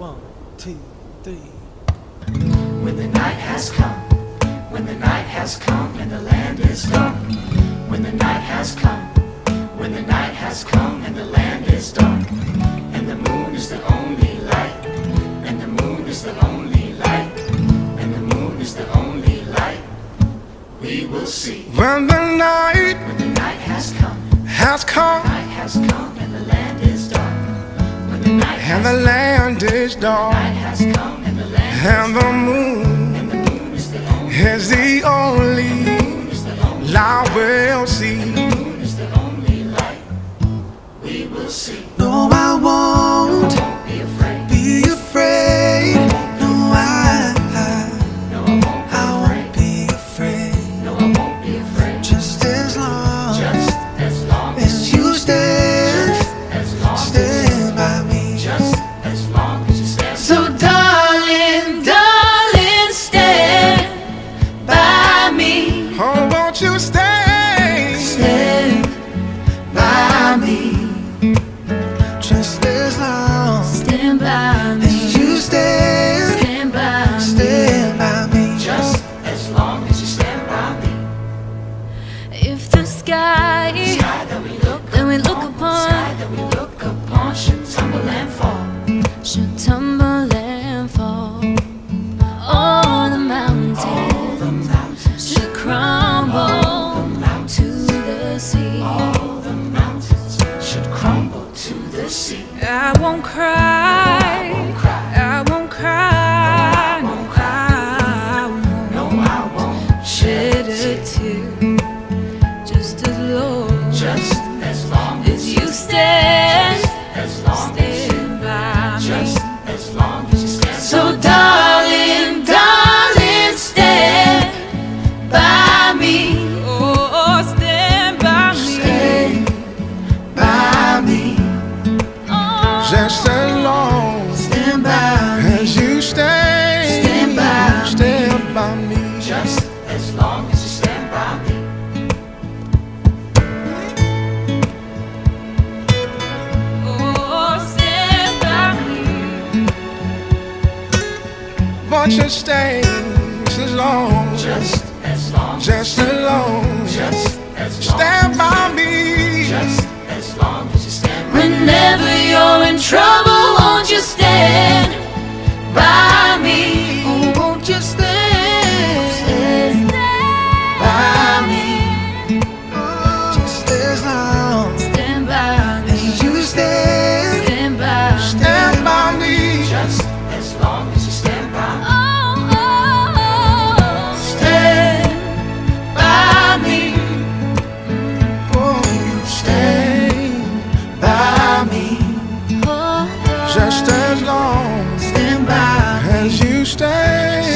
1, 2, 3. When the night has come, when the night has come and the land is dark. When the night has come, when the night has come and the land is dark. And the moon is the only light, and the moon is the only light, and the moon is the only light we will see. When the night has come, night has come and the land is dark. When the night and the land is dark, night has come and the land and the moon is the only light we'll see. the moon is the only light we will see. No, I won't Be afraid. be afraid. No, No, I won't be afraid. No, I won't be afraid. Just as long Just as long as you stand, as long stand by me. just as long as you stand. So darling, darling, stand by me. Oh, won't you stay? Stand by me. Just as long Stand by me. as you stand, Stand by me. stand by me. Just as long as you stand by me. If the sky Sky that we look that we look sky upon that we look upon should tumble and fall. should tumble and fall, all the mountains All the mountains should crumble to the sea. all the mountains should crumble to the sea. I won't cry. I won't cry. No, I won't No, I won't shed a tear. Just as long just as long as you stand, as long as stand by me. just as long as you stand. So darling, darling, stand by me. Oh, stand by me. Stand by me. Oh, Just as long Stand by me. as you stay, Stand by stand by me. Just as long as you stand by me. oh, stand by me. Won't you stay as long, Just as long just as long, just as long stand by me. just as long as you stand by me. Whenever you're in trouble, won't you stand by me? Oh, won't you stand Stand by me? Just as long Stand by me. as you stand, Stand by me. Stand by me. Just as long as you stand by me. Oh, oh, oh. Stand by me. oh, you stand by me. Oh, Just as long Stand by me. as you stay,